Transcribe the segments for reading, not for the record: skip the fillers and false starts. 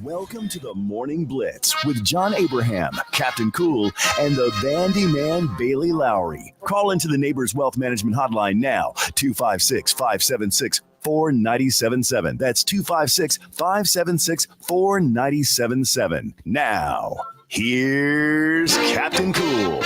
Welcome to the Morning Blitz with John Abraham, Captain Cool, and the Bandiman Bailey Lowery. Call into the Neighbors Wealth Management Hotline now, 256-576-4977. That's 256-576-4977. Now, here's Captain Cool.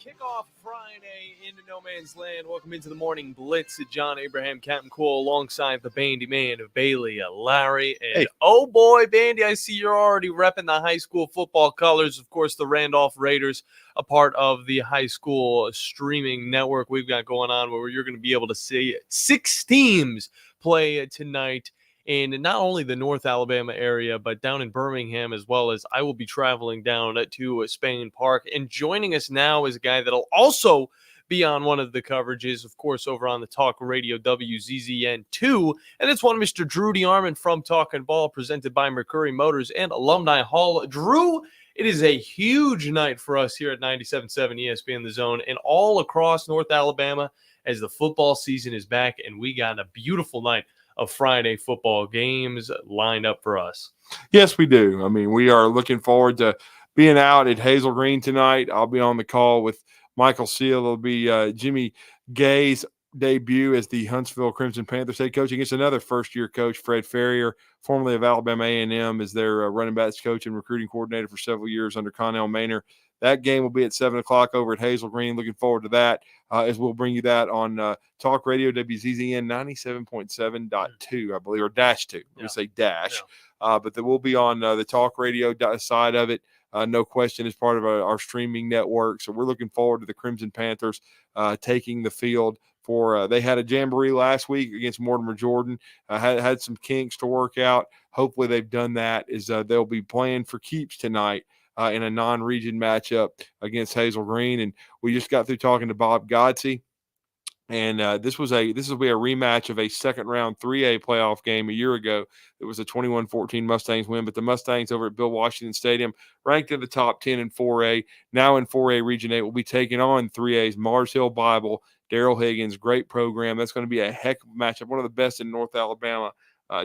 Kickoff Friday into No Man's Land. Welcome into the Morning Blitz. John Abraham, Captain Cool, alongside the Bandiman of Bailey, Larry. And Oh boy, Bandy, I see you're already repping the high school football colors. Of course, the Randolph Raiders, a part of the high school streaming network we've got going on, where you're going to be able to see 6 teams play tonight in not only the North Alabama area, but down in Birmingham, as well as I will be traveling down to Spain Park. And joining us now is a guy that'll also be on one of the coverages, of course, over on the Talk Radio WZZN2. And it's one Mr. Drew DeArmond from Talkin' Ball, presented by Mercury Motors and Alumni Hall. Drew, it is a huge night for us here at 97.7 ESPN The Zone and all across North Alabama as the football season is back, and we got a beautiful night of Friday football games lined up for us. Yes, we do. I mean, we are looking forward to being out at Hazel Green tonight. I'll be on the call with Michael Seal. It'll be Jimmy Gay's debut as the Huntsville Crimson Panthers head coach against another first-year coach, Fred Ferrier, formerly of Alabama A&M, as their running backs coach and recruiting coordinator for several years under Connell Maynor. That game will be at 7 o'clock over at Hazel Green. Looking forward to that, as we'll bring you that on Talk Radio WZZN 97.7.2, I believe, or -2. Let me say dash. Yeah. But that will be on the Talk Radio side of it. No question, as part of our streaming network. So we're looking forward to the Crimson Panthers taking the field for they had a jamboree last week against Mortimer Jordan. Had some kinks to work out. Hopefully they've done that. They'll be playing for keeps tonight in a non-region matchup against Hazel Green. And we just got through talking to Bob Godsey. And this will be a rematch of a second-round 3A playoff game a year ago. It was a 21-14 Mustangs win, but the Mustangs over at Bill Washington Stadium ranked in the top 10 in 4A. Now in 4A Region 8, will be taking on 3A's Mars Hill Bible. Daryl Higgins, great program. That's going to be a heck of a matchup, one of the best in North Alabama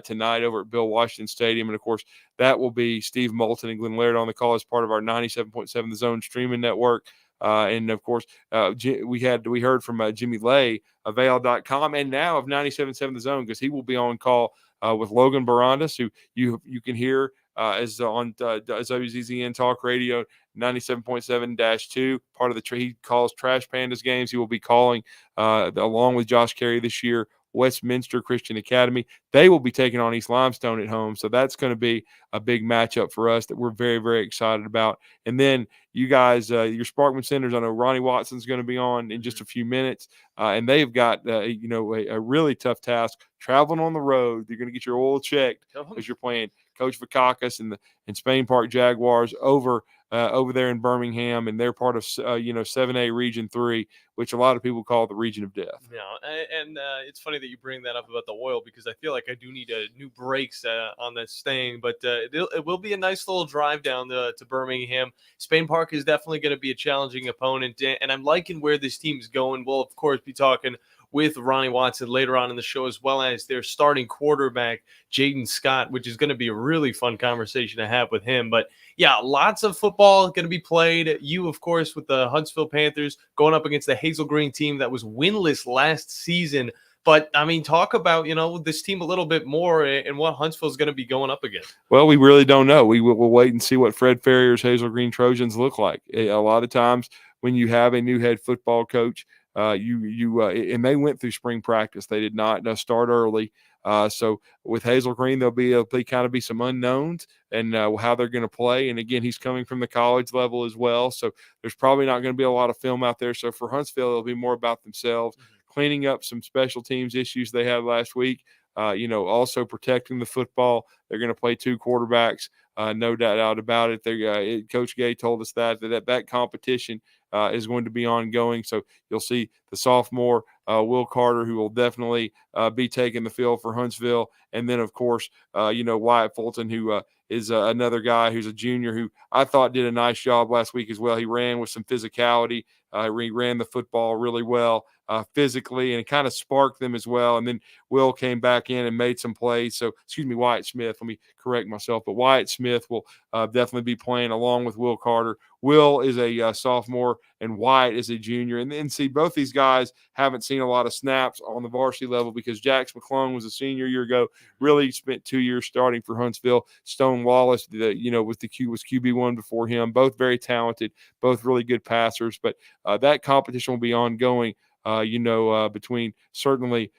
tonight over at Bill Washington Stadium. And, of course, that will be Steve Moulton and Glenn Laird on the call as part of our 97.7 The Zone streaming network. And, of course, we heard from Jimmy Lay of AL.com and now of 97.7 The Zone, because he will be on call with Logan Barandas, who you can hear as on WZZN Talk Radio 97.7-2, part of he calls Trash Pandas games. He will be calling along with Josh Carey this year, Westminster Christian Academy. They will be taking on East Limestone at home. So that's going to be a big matchup for us that we're very, very excited about. And then you guys, your Sparkman Centers, I know Ronnie Watson's going to be on in just a few minutes. And they've got, a really tough task traveling on the road. You're going to get your oil checked as you're playing Coach Vakakis and Spain Park Jaguars over there in Birmingham, and they're part of 7A Region 3, which a lot of people call the Region of Death. Yeah, and it's funny that you bring that up about the oil, because I feel like I do need new brakes on this thing, but it will be a nice little drive down to Birmingham. Spain Park is definitely going to be a challenging opponent, and I'm liking where this team's going. We'll, of course, be talking with Ronnie Watson later on in the show, as well as their starting quarterback, Jaden Scott, which is going to be a really fun conversation to have with him. But, yeah, lots of football going to be played. You, of course, with the Huntsville Panthers going up against the Hazel Green team that was winless last season. But, I mean, talk about, this team a little bit more and what Huntsville's going to be going up against. Well, we really don't know. We'll wait and see what Fred Ferrier's Hazel Green Trojans look like. A lot of times when you have a new head football coach, and they went through spring practice. They did not start early. So with Hazel Green, there'll be some unknowns and how they're going to play. And again, he's coming from the college level as well. So there's probably not going to be a lot of film out there. So for Huntsville, it'll be more about themselves, cleaning up some special teams issues they had last week. Also protecting the football. They're going to play 2 quarterbacks no doubt about it. Coach Gay told us that competition is going to be ongoing. So you'll see the sophomore Will Carter, who will definitely be taking the field for Huntsville, and then of course Wyatt Fulton, who is another guy who's a junior who I thought did a nice job last week as well. He ran with some physicality. He ran the football really well physically, and it kind of sparked them as well. And then Will came back in and made some plays. So, Wyatt Smith. Let me correct myself. But Wyatt Smith will definitely be playing along with Will Carter. Will is a sophomore, and Wyatt is a junior. And then see, both these guys haven't seen a lot of snaps on the varsity level because Jax McClung was a senior a year ago. Really spent 2 years starting for Huntsville. Stone Wallace, was QB1 before him. Both very talented, both really good passers. But that competition will be ongoing. Between certainly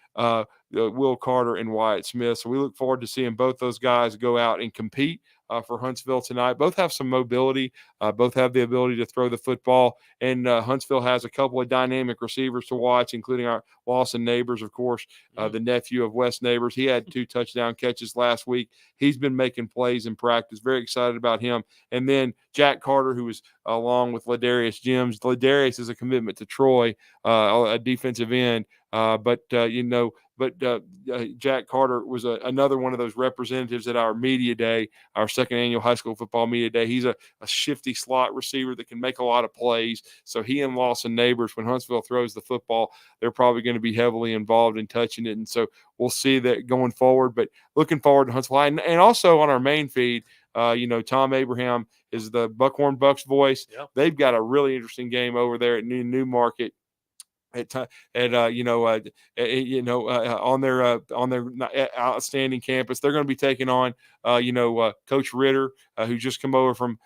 Will Carter and Wyatt Smith. So we look forward to seeing both those guys go out and compete for Huntsville tonight. Both have some mobility. Both have the ability to throw the football. And Huntsville has a couple of dynamic receivers to watch, including our Lawson Neighbors, of course, the nephew of Wes Neighbors. He had 2 touchdown catches last week. He's been making plays in practice. Very excited about him. And then Jack Carter, who is along with Ladarius Jims. Ladarius is a commitment to Troy, a defensive end. But Jack Carter was another one of those representatives at our media day, our second annual high school football media day. He's a shifty slot receiver that can make a lot of plays. So he and Lawson Neighbors, when Huntsville throws the football, they're probably going to be heavily involved in touching it. And so we'll see that going forward. But looking forward to Huntsville. And also on our main feed, Tom Abraham is the Buckhorn Bucks voice. Yep. They've got a really interesting game over there at Newmarket. On their outstanding campus. They're going to be taking on Coach Ritter, who just come over from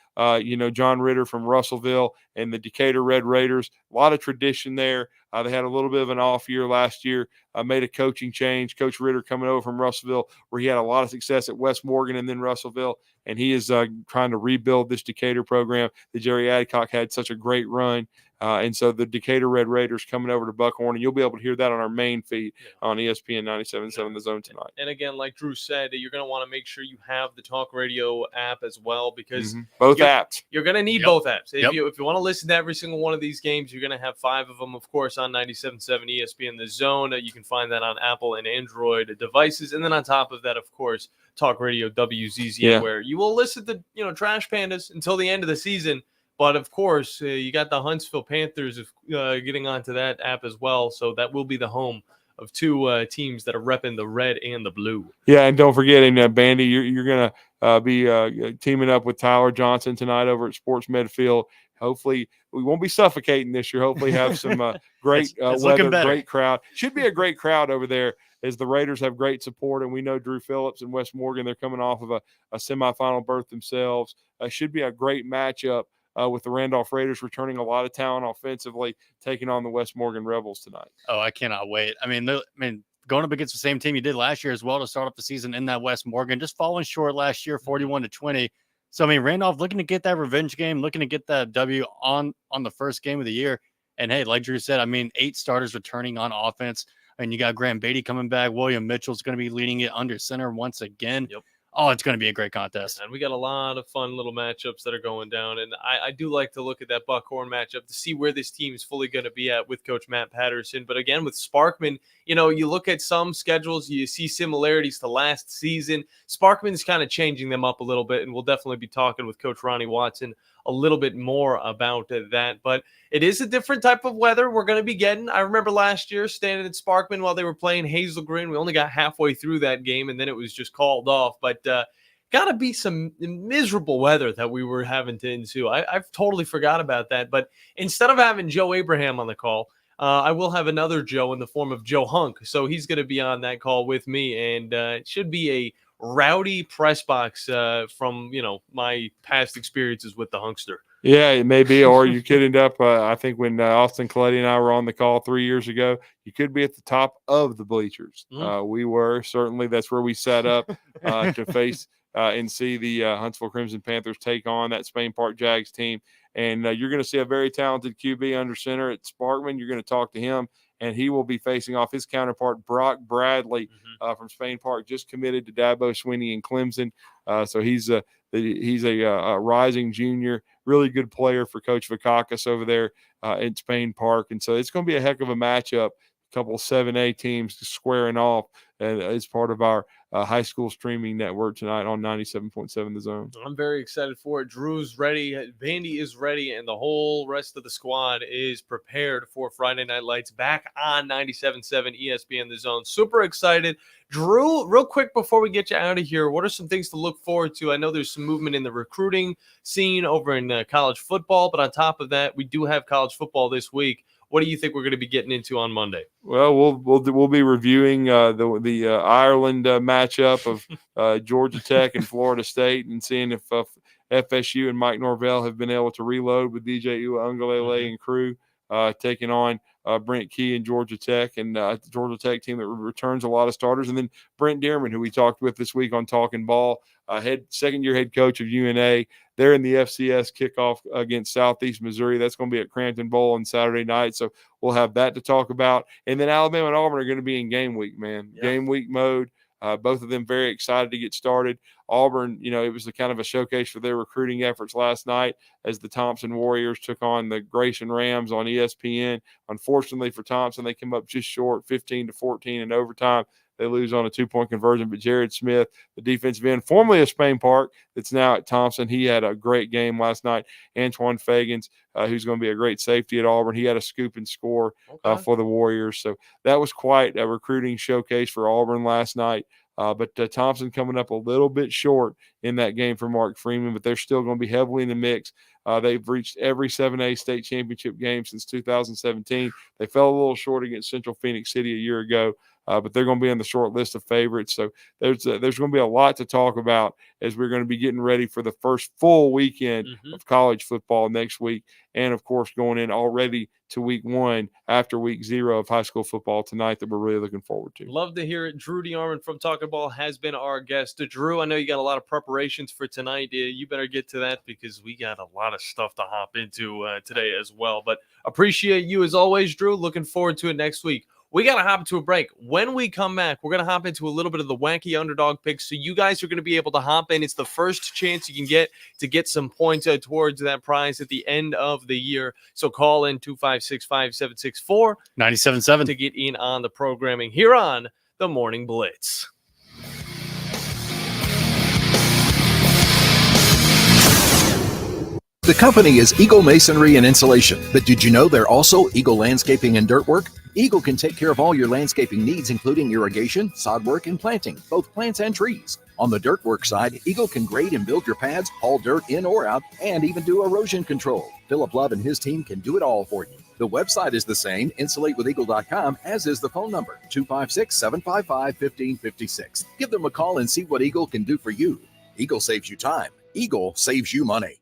John Ritter from Russellville and the Decatur Red Raiders. A lot of tradition there. They had a little bit of an off year last year, made a coaching change. Coach Ritter coming over from Russellville, where he had a lot of success at West Morgan and then Russellville, and he is trying to rebuild this Decatur program. The Jerry Adcock had such a great run. And so the Decatur Red Raiders coming over to Buckhorn, and you'll be able to hear that on our main feed on ESPN 97.7 The Zone tonight. And again, like Drew said, you're going to want to make sure you have the Talk Radio app as well, because both apps. You're going to need both apps. If you want to listen to every single one of these games, you're going to have 5 of them, of course, on 97.7 ESPN The Zone. You can find that on Apple and Android devices. And then on top of that, of course, Talk Radio WZZM, where you will listen to Trash Pandas until the end of the season. But, of course, you got the Huntsville Panthers getting onto that app as well. So that will be the home of 2 teams that are repping the red and the blue. Yeah, and don't forget, Bandy, you're going to be teaming up with Tyler Johnson tonight over at Sports Medfield. Hopefully, we won't be suffocating this year. Hopefully, have some great weather, great crowd. Should be a great crowd over there, as the Raiders have great support. And we know Drew Phillips and West Morgan, they're coming off of a semifinal berth themselves. Should be a great matchup. With the Randolph Raiders returning a lot of talent offensively, taking on the West Morgan Rebels tonight. Oh, I cannot wait. I mean, going up against the same team you did last year as well to start off the season in that West Morgan, just falling short last year, 41-20. So, Randolph looking to get that revenge game, looking to get that W on the first game of the year. And, hey, like Drew said, 8 starters returning on offense. And you got Graham Beatty coming back. William Mitchell's going to be leading it under center once again. Yep. Oh, it's going to be a great contest. And we got a lot of fun little matchups that are going down. And I do like to look at that Buckhorn matchup to see where this team is fully going to be at with Coach Matt Patterson. But again, with Sparkman, you look at some schedules, you see similarities to last season. Sparkman's kind of changing them up a little bit, and we'll definitely be talking with Coach Ronnie Watson a little bit more about that. But it is a different type of weather we're going to be getting. I remember last year standing at Sparkman while they were playing Hazel Green. We only got halfway through that game, and then it was just called off. But got to be some miserable weather that we were having to ensue. I've totally forgot about that. But instead of having Joe Abraham on the call, I will have another Joe in the form of Joe Hunk. So he's going to be on that call with me, and it should be a rowdy press box from my past experiences with the Hunkster. Yeah, it may be, or you could end up. I think when Austin Coletti and I were on the call 3 years ago, you could be at the top of the bleachers. We were certainly. That's where we sat up to face and see the Huntsville Crimson Panthers take on that Spain Park Jags team. And you're going to see a very talented QB under center at Sparkman. You're going to talk to him, and he will be facing off his counterpart, Brock Bradley from Spain Park, just committed to Dabo Swinney and Clemson. So he's He's a rising junior, really good player for Coach Vakakis over there in Spain Park. And so it's going to be a heck of a matchup. A couple of 7A teams squaring off as part of our high school streaming network tonight on 97.7 The Zone. I'm very excited for it. Drew's ready. Vandy is ready, and the whole rest of the squad is prepared for Friday Night Lights back on 97.7 ESPN The Zone. Super excited. Drew, real quick before we get you out of here, what are some things to look forward to? I know there's some movement in the recruiting scene over in college football, but on top of that, we do have college football this week. What do you think we're going to be getting into on Monday? Well, we'll be reviewing the Ireland matchup of Georgia Tech and Florida State, and seeing if FSU and Mike Norvell have been able to reload with DJ Uiagalelei and crew, taking on Brent Key and Georgia Tech, and the Georgia Tech team that returns a lot of starters, and then Brent Dearman, who we talked with this week on Talking Ball, second-year head coach of UNA. They're in the FCS kickoff against Southeast Missouri. That's going to be at Crampton Bowl on Saturday night, so we'll have that to talk about. And then Alabama and Auburn are going to be in game week, man. Yeah. Game week mode. Both of them very excited to get started. Auburn, it was kind of a showcase for their recruiting efforts last night as the Thompson Warriors took on the Grayson Rams on ESPN. Unfortunately for Thompson, they came up just short, 15-14 in overtime. They lose on a 2-point conversion, but Jared Smith, the defensive end, formerly of Spain Park, that's now at Thompson, he had a great game last night. Antoine Fagans, who's going to be a great safety at Auburn, he had a scoop and score for the Warriors. So that was quite a recruiting showcase for Auburn last night. But Thompson coming up a little bit short in that game for Mark Freeman, but they're still going to be heavily in the mix. They've reached every 7A state championship game since 2017. They fell a little short against Central Phoenix City a year ago, but they're going to be on the short list of favorites. So there's going to be a lot to talk about as we're going to be getting ready for the first full weekend of college football next week. And, of course, going in already to week 1 after week 0 of high school football tonight that we're really looking forward to. Love to hear it. Drew DeArmond from Talking Ball has been our guest. Drew, I know you got a lot of preparations for tonight. You better get to that because we got a lot of stuff to hop into today as well. But appreciate you as always, Drew. Looking forward to it next week. We got to hop into a break. When we come back, we're going to hop into a little bit of the wacky underdog picks. So you guys are going to be able to hop in. It's the first chance you can get to get some points towards that prize at the end of the year. So call in 256-5764 97.7 to get in on the programming here on the Morning Blitz. The company is Eagle Masonry and Insulation, but did you know they're also Eagle Landscaping and Dirt Work? Eagle can take care of all your landscaping needs, including irrigation, sod work, and planting, both plants and trees. On the dirt work side, Eagle can grade and build your pads, haul dirt in or out, and even do erosion control. Philip Love and his team can do it all for you. The website is the same, insulatewitheagle.com, as is the phone number, 256-755-1556. Give them a call and see what Eagle can do for you. Eagle saves you time. Eagle saves you money.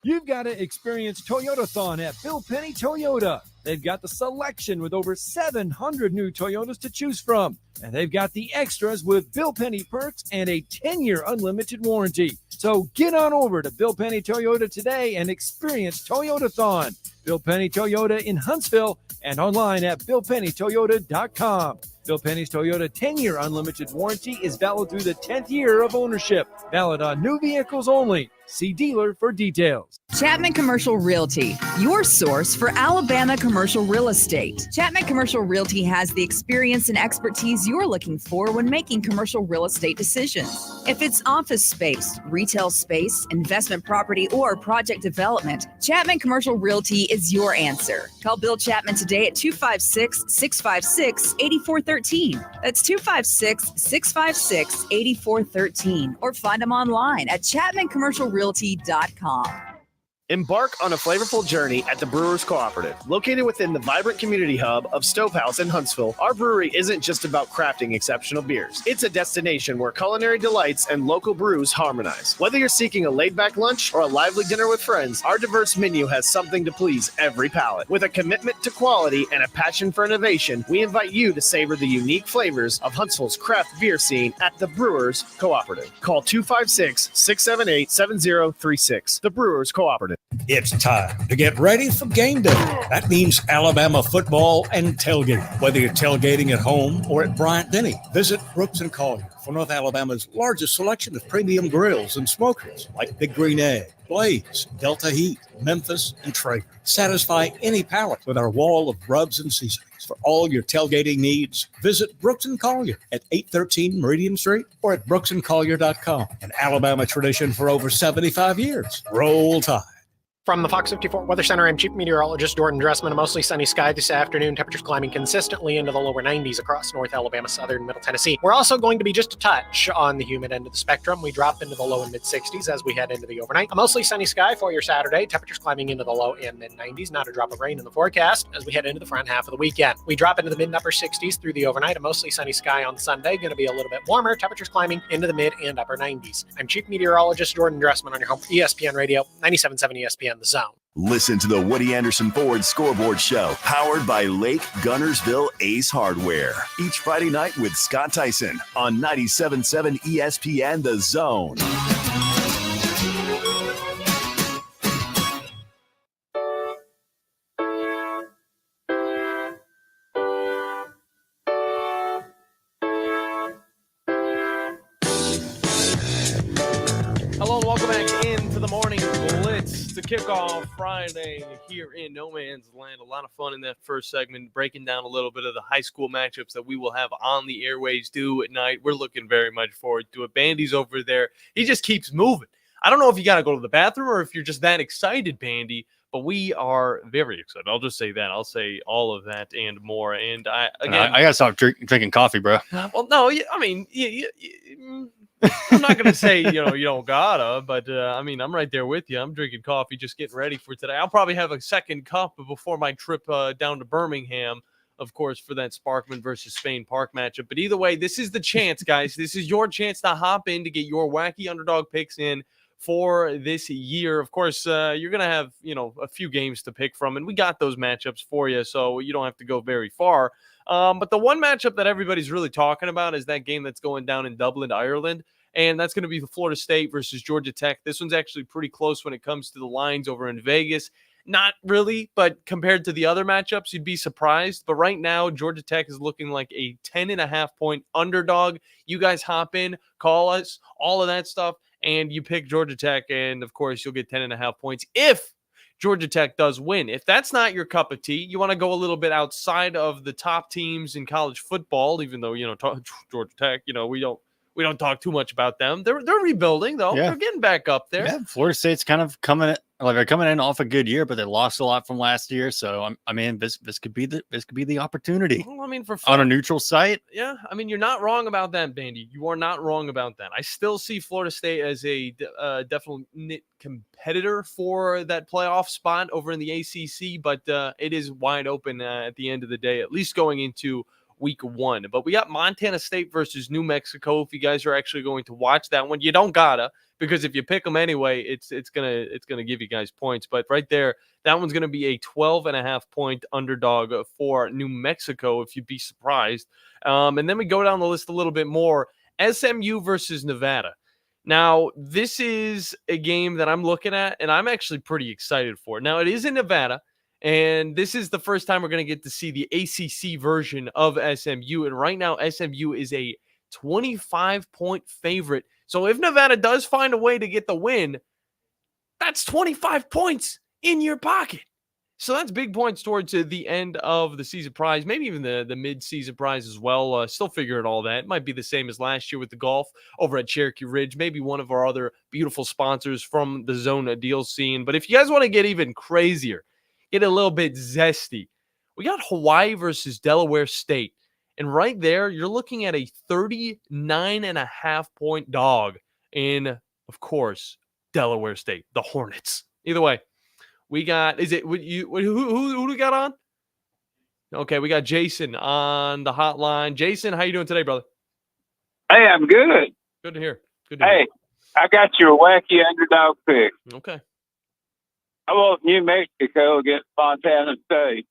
You've got to experience Toyotathon at Bill Penny Toyota. They've got the selection with over 700 new Toyotas to choose from. And they've got the extras with Bill Penny perks and a 10-year unlimited warranty. So get on over to Bill Penny Toyota today and experience Toyotathon. Bill Penny Toyota in Huntsville and online at BillPennyToyota.com. Bill Penny's Toyota 10-year unlimited warranty is valid through the 10th year of ownership. Valid on new vehicles only. See dealer for details. Chapman Commercial Realty, your source for Alabama commercial real estate. Chapman Commercial Realty has the experience and expertise you're looking for when making commercial real estate decisions. If it's office space, retail space, investment property, or project development, Chapman Commercial Realty is your answer. Call Bill Chapman today at 256-656-8413. That's 256-656-8413. Or find them online at ChapmanCommercialRealty.com. Embark on a flavorful journey at the Brewers Cooperative. Located within the vibrant community hub of Stovehouse in Huntsville, our brewery isn't just about crafting exceptional beers. It's a destination where culinary delights and local brews harmonize. Whether you're seeking a laid-back lunch or a lively dinner with friends, our diverse menu has something to please every palate. With a commitment to quality and a passion for innovation, we invite you to savor the unique flavors of Huntsville's craft beer scene at the Brewers Cooperative. Call 256-678-7036. The Brewers Cooperative. It's time to get ready for game day. That means Alabama football and tailgating. Whether you're tailgating at home or at Bryant-Denny, visit Brooks & Collier for North Alabama's largest selection of premium grills and smokers like Big Green Egg, Blaze, Delta Heat, Memphis, and Traeger. Satisfy any palate with our wall of rubs and seasonings. For all your tailgating needs, visit Brooks & Collier at 813 Meridian Street or at brooksandcollier.com. An Alabama tradition for over 75 years. Roll Tide. From the Fox 54 Weather Center, I'm Chief Meteorologist Jordan Dressman. A mostly sunny sky this afternoon. Temperatures climbing consistently into the lower 90s across North Alabama, southern Middle Tennessee. We're also going to be just a touch on the humid end of the spectrum. We drop into the low and mid 60s as we head into the overnight. A mostly sunny sky for your Saturday. Temperatures climbing into the low and mid 90s. Not a drop of rain in the forecast as we head into the front half of the weekend. We drop into the mid and upper 60s through the overnight. A mostly sunny sky on Sunday. Going to be a little bit warmer. Temperatures climbing into the mid and upper 90s. I'm Chief Meteorologist Jordan Dressman on your home for ESPN Radio, 97.7 ESPN The Zone. Listen to the Woody Anderson Ford Scoreboard Show, powered by Lake Gunnersville Ace Hardware. Each Friday night with Scott Tyson on 97.7 ESPN The Zone. Hello and welcome back into the morning Blitz to kick off Friday here in No Man's Land. A lot of fun in that first segment, breaking down a little bit of the high school matchups that we will have on the airways due at night. We're looking very much forward to it. Bandy's over there. He just keeps moving. I don't know if you got to go to the bathroom or if you're just that excited, Bandy, but we are very excited. I'll just say that. I'll say all of that and more. And I got to stop drinking coffee, bro. Well, no, I mean, I'm not going to say, you don't gotta, but I'm right there with you. I'm drinking coffee, just getting ready for today. I'll probably have a second cup before my trip down to Birmingham, of course, for that Sparkman versus Spain Park matchup. But either way, this is the chance, guys. This is your chance to hop in to get your wacky underdog picks in for this year. Of course, you're going to have, a few games to pick from, and we got those matchups for you, so you don't have to go very far. But the one matchup that everybody's really talking about is that game that's going down in Dublin, Ireland. And that's going to be the Florida State versus Georgia Tech. This one's actually pretty close when it comes to the lines over in Vegas. Not really, but compared to the other matchups, you'd be surprised. But right now, Georgia Tech is looking like a 10.5-point underdog. You guys hop in, call us, all of that stuff, and you pick Georgia Tech. And, of course, you'll get 10.5 points if Georgia Tech does win. If that's not your cup of tea, you want to go a little bit outside of the top teams in college football, even though, Georgia Tech, we don't talk too much about them. They're rebuilding, though. Yeah. They're getting back up there. Yeah, Florida State's kind of they're coming in off a good year, but they lost a lot from last year. So this could be the opportunity. Well, for on a neutral site. Yeah, you're not wrong about that, Bandy. You are not wrong about that. I still see Florida State as a definite competitor for that playoff spot over in the ACC, but it is wide open at the end of the day, at least going into week 1. But we got Montana State versus New Mexico. If you guys are actually going to watch that one, you don't gotta, because if you pick them anyway, it's gonna give you guys points. But right there, that one's gonna be a 12.5-point underdog for New Mexico, if you'd be surprised. And then we go down the list a little bit more. SMU versus Nevada. Now, this is a game that I'm looking at, and I'm actually pretty excited for. Now, it is in Nevada. And this is the first time we're going to get to see the ACC version of SMU. And right now, SMU is a 25-point favorite. So if Nevada does find a way to get the win, that's 25 points in your pocket. So that's big points towards the end of the season prize, maybe even the mid-season prize as well. Still figuring all that. It might be the same as last year with the golf over at Cherokee Ridge, maybe one of our other beautiful sponsors from the Zone Deal scene. But if you guys want to get even crazier, get a little bit zesty, we got Hawaii versus Delaware State. And right there, you're looking at a 39.5-point dog in, of course, Delaware State, the Hornets. Either way, we got, who do we got on? Okay, we got Jason on the hotline. Jason, how you doing today, brother? Hey, I'm good. Good to hear. Hey, I got your wacky underdog pick. Okay. I want New Mexico against Montana State.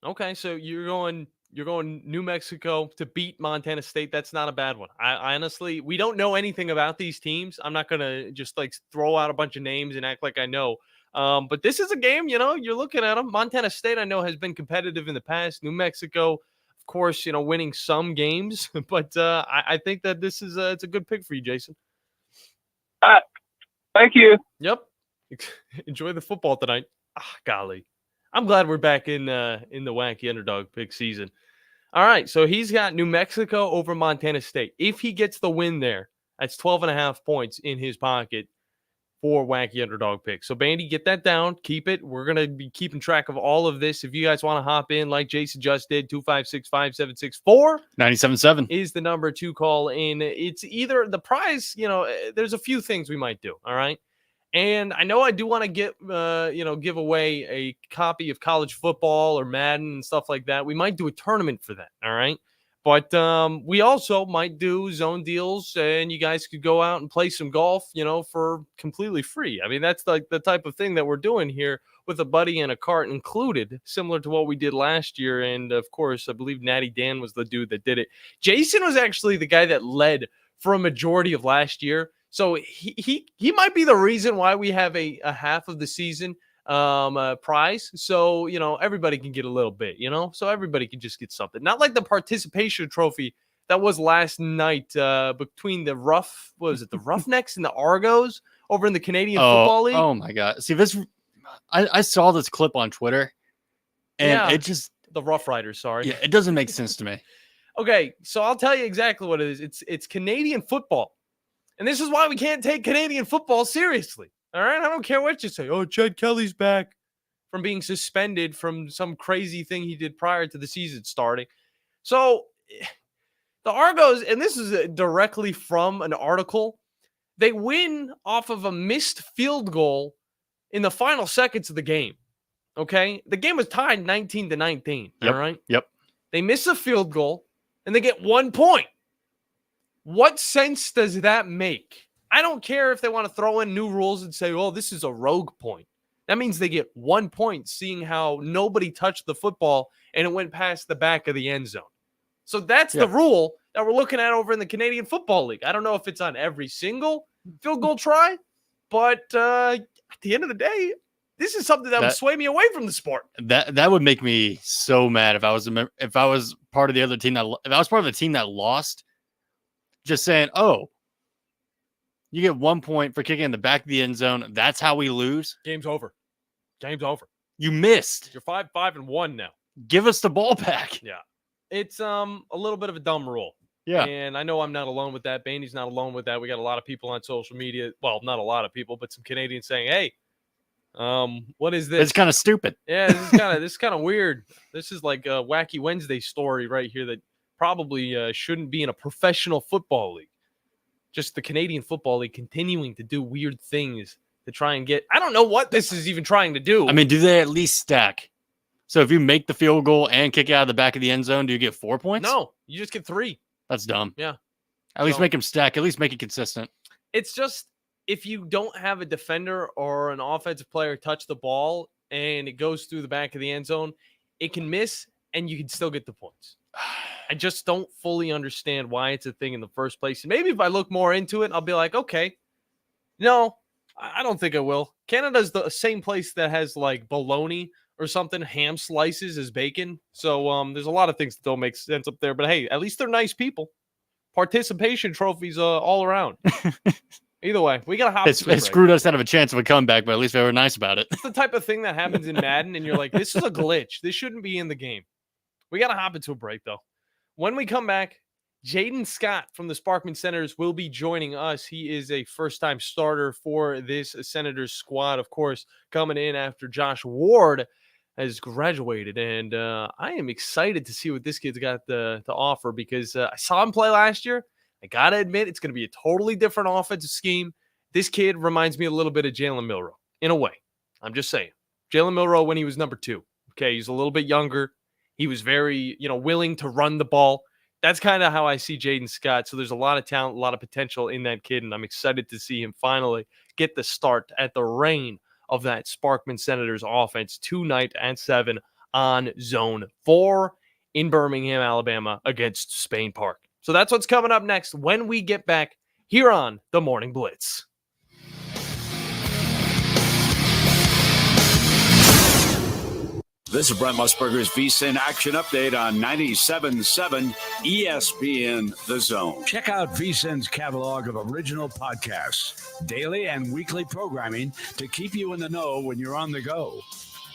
Okay, so you're going New Mexico to beat Montana State. That's not a bad one. I honestly, we don't know anything about these teams. I'm not going to just throw out a bunch of names and act like I know. But this is a game, you're looking at them. Montana State, I know, has been competitive in the past. New Mexico, of course, winning some games. But I think that this is it's a good pick for you, Jason. Thank you. Yep. Enjoy the football tonight. Golly. I'm glad we're back in the wacky underdog pick season. All right, so he's got New Mexico over Montana State. If he gets the win there, that's 12.5 points in his pocket for wacky underdog pick. So, Bandy, get that down. Keep it. We're going to be keeping track of all of this. If you guys want to hop in like Jason just did, 256-5764. 97.7 is the number to call in. It's either the prize, there's a few things we might do, all right? And I know I do want to give away a copy of college football or Madden and stuff like that. We might do a tournament for that, all right? But we also might do zone deals, and you guys could go out and play some golf, for completely free. I mean, that's like the type of thing that we're doing here with a buddy and a cart included, similar to what we did last year. And, of course, I believe Natty Dan was the dude that did it. Jason was actually the guy that led for a majority of last year. So he might be the reason why we have a half of the season prize. So, everybody can get a little bit, so everybody can just get something. Not like the participation trophy that was last night between the Roughnecks and the Argos over in the Canadian Football League. Oh my God. See, I saw this clip on Twitter and it just, the Rough Riders, sorry. Yeah, it doesn't make sense to me. Okay. So I'll tell you exactly what it is. It's Canadian football. And this is why we can't take Canadian football seriously. All right? I don't care what you say. Oh, Chad Kelly's back from being suspended from some crazy thing he did prior to the season starting. So the Argos, and this is directly from an article, they win off of a missed field goal in the final seconds of the game. Okay? The game was tied 19-19. Yep. All right? Yep. They miss a field goal, and they get 1 point. What sense does that make? I don't care if they want to throw in new rules and say, oh, this is a rogue point. That means they get 1 point, seeing how nobody touched the football and it went past the back of the end zone. So that's the rule that we're looking at over in the Canadian Football League. I don't know if it's on every single field goal try, but at the end of the day, this is something that would sway me away from the sport. That would make me so mad if I was part of the other team if I was part of the team that lost. Just saying, oh, you get 1 point for kicking in the back of the end zone. That's how we lose. Game's over. Game's over. You missed. You're 5-5-1 now. Give us the ball back. Yeah. It's a little bit of a dumb rule. Yeah. And I know I'm not alone with that. Bandy's not alone with that. We got a lot of people on social media. Well, not a lot of people, but some Canadians saying, hey, what is this? It's kind of stupid. Yeah, this is kind of weird. This is like a Wacky Wednesday story right here that probably shouldn't be in a professional football league. Just the Canadian Football League continuing to do weird things to try and get. I don't know what this is even trying to do. I mean, do they at least stack? So if you make the field goal and kick it out of the back of the end zone, do you get 4 points? No, you just get 3. That's dumb. Yeah. At least make them stack. At least make it consistent. It's just if you don't have a defender or an offensive player touch the ball and it goes through the back of the end zone, it can miss and you can still get the points. I just don't fully understand why it's a thing in the first place. And maybe if I look more into it, I'll be like, okay, no, I don't think I will. Canada's the same place that has like bologna or something, ham slices as bacon. So there's a lot of things that don't make sense up there. But hey, at least they're nice people. Participation trophies all around. Either way, we got to hop. It screwed us out of a chance of a comeback, but at least they were nice about it. It's the type of thing that happens in Madden, and you're like, this is a glitch. This shouldn't be in the game. We got to hop into a break, though. When we come back, Jaden Scott from the Sparkman Senators will be joining us. He is a first-time starter for this Senators squad, of course, coming in after Josh Ward has graduated. And I am excited to see what this kid's got to offer because I saw him play last year. I got to admit, it's going to be a totally different offensive scheme. This kid reminds me a little bit of Jalen Milroe in a way. I'm just saying. Jalen Milroe when he was number 2. Okay, he's a little bit younger. He was very, willing to run the ball. That's kind of how I see Jaden Scott. So there's a lot of talent, a lot of potential in that kid, and I'm excited to see him finally get the start at the reign of that Sparkman Senators offense tonight at 7 on Zone 4 in Birmingham, Alabama against Spain Park. So that's what's coming up next when we get back here on the Morning Blitz. This is Brent Musburger's VSiN Action Update on 97.7 ESPN The Zone. Check out VSiN's catalog of original podcasts, daily and weekly programming to keep you in the know when you're on the go.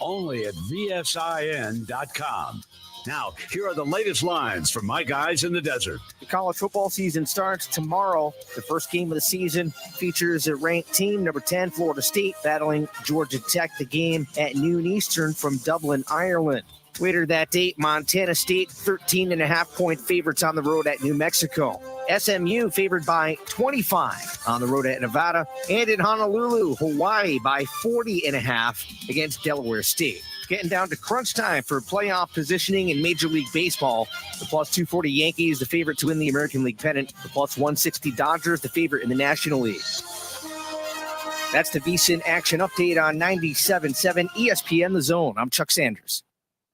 Only at VSIN.com. Now, here are the latest lines from my guys in the desert. The college football season starts tomorrow. The first game of the season features a ranked team, number 10, Florida State, battling Georgia Tech. The game at noon Eastern from Dublin, Ireland. Later that date, Montana State, 13.5-point favorites on the road at New Mexico. SMU favored by 25 on the road at Nevada. And in Honolulu, Hawaii by 40.5 against Delaware State. Getting down to crunch time for playoff positioning in Major League Baseball. The plus 240 Yankees, the favorite to win the American League pennant. The plus 160 Dodgers, the favorite in the National League. That's the VSiN Action Update on 97.7 ESPN The Zone. I'm Chuck Sanders.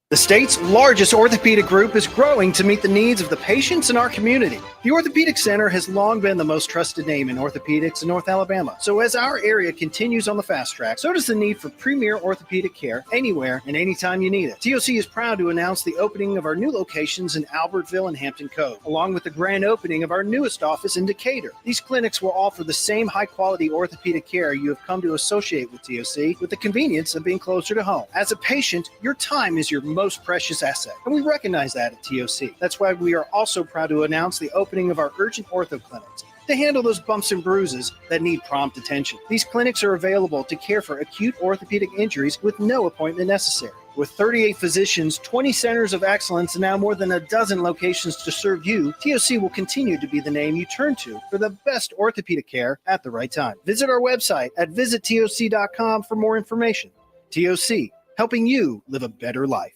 The state's largest orthopedic group is growing to meet the needs of the patients in our community. The Orthopedic Center has long been the most trusted name in orthopedics in North Alabama. So as our area continues on the fast track, so does the need for premier orthopedic care anywhere and anytime you need it. TOC is proud to announce the opening of our new locations in Albertville and Hampton Cove, along with the grand opening of our newest office in Decatur. These clinics will offer the same high-quality orthopedic care you have come to associate with TOC, with the convenience of being closer to home. As a patient, your time is your most precious asset, and we recognize that at TOC. That's why we are also proud to announce the opening of our urgent ortho clinics to handle those bumps and bruises that need prompt attention. These clinics are available to care for acute orthopedic injuries with no appointment necessary. With 38 physicians, 20 centers of excellence, and now more than a dozen locations to serve you, TOC will continue to be the name you turn to for the best orthopedic care at the right time. Visit our website at visittoc.com for more information. TOC, helping you live a better life.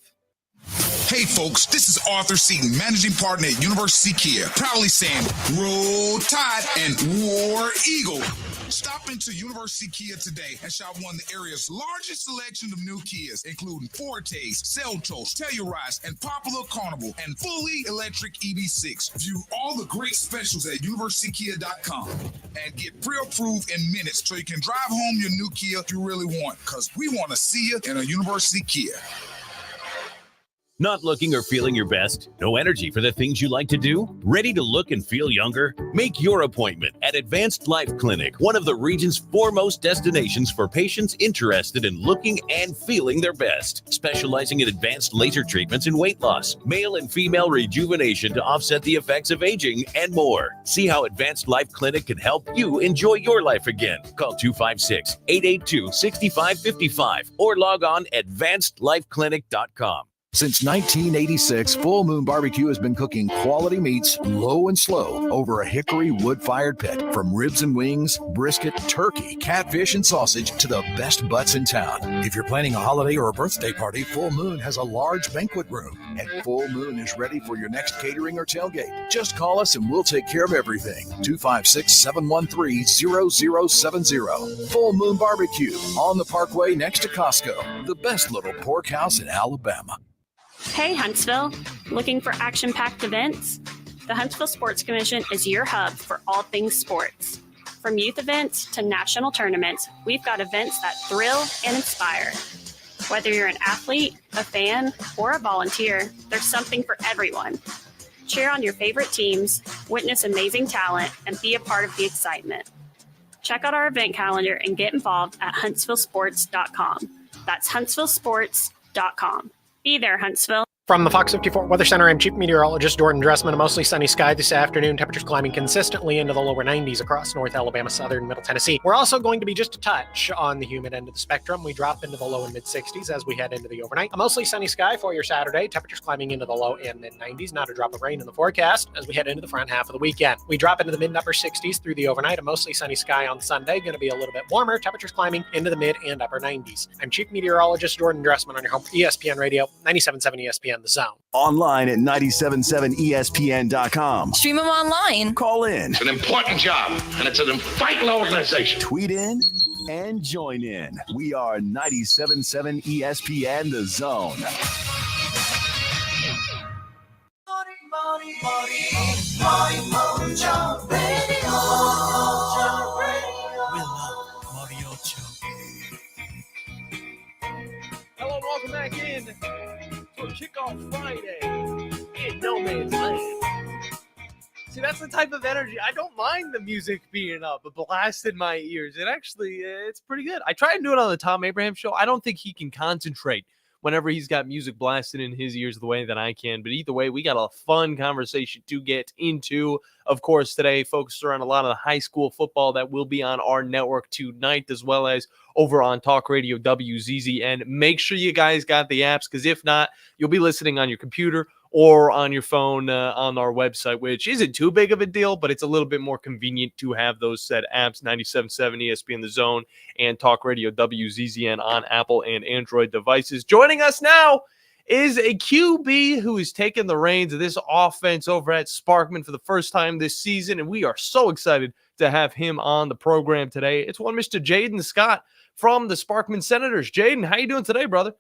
Hey folks, this is Arthur Seaton, managing partner at University Kia, proudly saying, Roll Tide and War Eagle. Stop into University Kia today and shop one of the area's largest selection of new Kias, including Fortes, Seltos, Telluride, and Popular Carnival, and fully electric EV6. View all the great specials at universitykia.com and get pre-approved in minutes so you can drive home your new Kia you really want, because we want to see you in a University Kia. Not looking or feeling your best? No energy for the things you like to do? Ready to look and feel younger? Make your appointment at Advanced Life Clinic, one of the region's foremost destinations for patients interested in looking and feeling their best. Specializing in advanced laser treatments and weight loss, male and female rejuvenation to offset the effects of aging, and more. See how Advanced Life Clinic can help you enjoy your life again. Call 256-882-6555 or log on advancedlifeclinic.com. Since 1986, Full Moon Barbecue has been cooking quality meats low and slow over a hickory wood-fired pit. From ribs and wings, brisket, turkey, catfish, and sausage to the best butts in town. If you're planning a holiday or a birthday party, Full Moon has a large banquet room. And Full Moon is ready for your next catering or tailgate. Just call us and we'll take care of everything. 256-713-0070. Full Moon Barbecue on the Parkway next to Costco. The best little pork house in Alabama. Hey, Huntsville. Looking for action-packed events? The Huntsville Sports Commission is your hub for all things sports. From youth events to national tournaments, we've got events that thrill and inspire. Whether you're an athlete, a fan, or a volunteer, there's something for everyone. Cheer on your favorite teams, witness amazing talent, and be a part of the excitement. Check out our event calendar and get involved at huntsvillesports.com. That's huntsvillesports.com. Be there, Huntsville. From the Fox 54 Weather Center, I'm Chief Meteorologist Jordan Dressman. A mostly sunny sky this afternoon. Temperatures climbing consistently into the lower 90s across North Alabama, southern Middle Tennessee. We're also going to be just a touch on the humid end of the spectrum. We drop into the low and mid 60s as we head into the overnight. A mostly sunny sky for your Saturday. Temperatures climbing into the low and mid 90s. Not a drop of rain in the forecast as we head into the front half of the weekend. We drop into the mid and upper 60s through the overnight. A mostly sunny sky on Sunday. Going to be a little bit warmer. Temperatures climbing into the mid and upper 90s. I'm Chief Meteorologist Jordan Dressman on your home for ESPN Radio, 97.7 ESPN The Zone. Online at 977ESPN.com. Stream them online. Call in. It's an important job, and it's an vital organization. Tweet in and join in. We are 97.7 ESPN The Zone. Mojo Radio. Hello, welcome back in Friday in No Man's Land. See, that's the type of energy. I don't mind the music being up, but blasting my ears. It's pretty good. I try and do it on the Tom Abraham show. I don't think he can concentrate whenever he's got music blasting in his ears the way that I can. But either way, we got a fun conversation to get into. Of course, today focused around a lot of the high school football that will be on our network tonight, as well as over on Talk Radio WZZN. Make sure you guys got the apps, because if not, you'll be listening on your computer or on your phone on our website, which isn't too big of a deal, but it's a little bit more convenient to have those said apps, 97.7 ESPN The Zone and Talk Radio WZZN on Apple and Android devices. Joining us now is a QB who is taking the reins of this offense over at Sparkman for the first time this season, and we are so excited to have him on the program today. It's one Mr. Jaden Scott from the Sparkman Senators. Jaden, how you doing today, brother?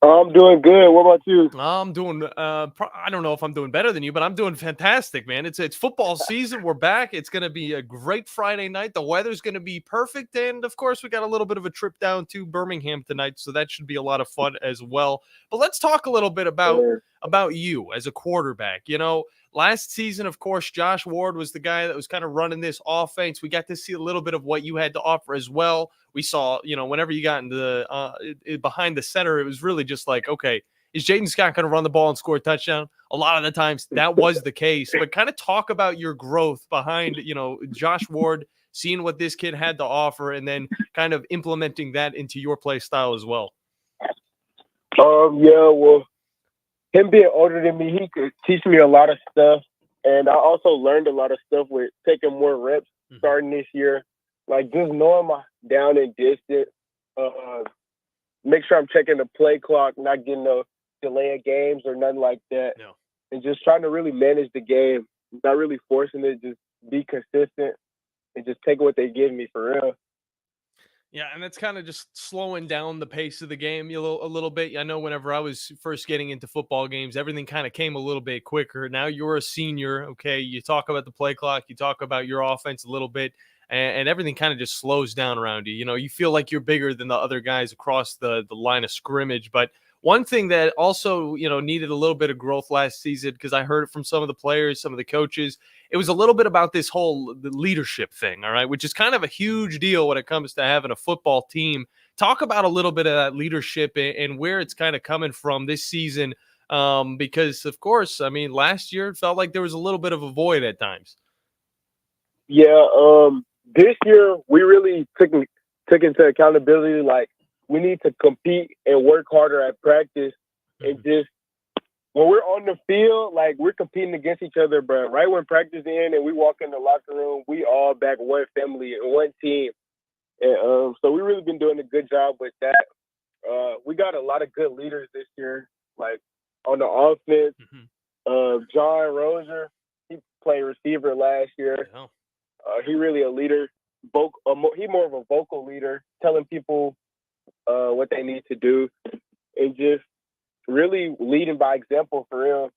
I'm doing good. What about you? I'm doing, I don't know if I'm doing better than you, but I'm doing fantastic, man. It's football season. We're back. It's going to be a great Friday night. The weather's going to be perfect. And, of course, we got a little bit of a trip down to Birmingham tonight, so that should be a lot of fun as well. But let's talk a little bit about you as a quarterback. You know, last season, of course, Josh Ward was the guy that was kind of running this offense. We got to see a little bit of what you had to offer as well. We saw, you know, whenever you got into the behind the center, it was really just like, okay, is Jaden Scott going to run the ball and score a touchdown? A lot of the times that was the case. But kind of talk about your growth behind, you know, Josh Ward, seeing what this kid had to offer, and then kind of implementing that into your play style as well. Yeah, well, him being older than me, he could teach me a lot of stuff. And I also learned a lot of stuff with taking more reps starting this year. Like just knowing my down and distance, make sure I'm checking the play clock, not getting no delay of games or nothing like that. No. And just trying to really manage the game, not really forcing it, just be consistent and just take what they give me for real. Yeah, and that's kind of just slowing down the pace of the game a little bit. I know whenever I was first getting into football games, everything kind of came a little bit quicker. Now you're a senior, okay? You talk about the play clock, you talk about your offense a little bit, and everything kind of just slows down around you. You know, you feel like you're bigger than the other guys across the line of scrimmage. But one thing that also, you know, needed a little bit of growth last season, because I heard it from some of the players, some of the coaches, it was a little bit about this whole the leadership thing, all right, which is kind of a huge deal when it comes to having a football team. Talk about a little bit of that leadership and where it's kind of coming from this season, because, of course, I mean, last year it felt like there was a little bit of a void at times. Yeah, this year we really took into accountability, like, we need to compete and work harder at practice. And just when we're on the field, like, we're competing against each other, but right when practice ends and we walk in the locker room, we all back one family and one team. And so we've really been doing a good job with that. We got a lot of good leaders this year, like on the offense. John Rozier, he played receiver last year. He really a leader. He more of a vocal leader, telling people what they need to do, and just really leading by example for real.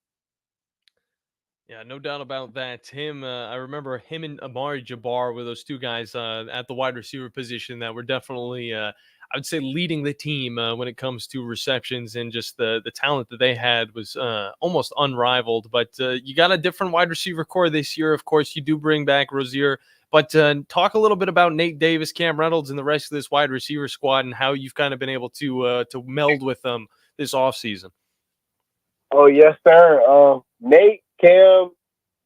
Yeah, no doubt about that. I remember him and Amari Jabbar were those two guys at the wide receiver position that were definitely, I would say, leading the team when it comes to receptions, and just the talent that they had was almost unrivaled. But you got a different wide receiver core this year. Of course, you do bring back Rozier. But talk a little bit about Nate Davis, Cam Reynolds, and the rest of this wide receiver squad, and how you've kind of been able to meld with them this offseason. Oh, yes, sir. Nate, Cam,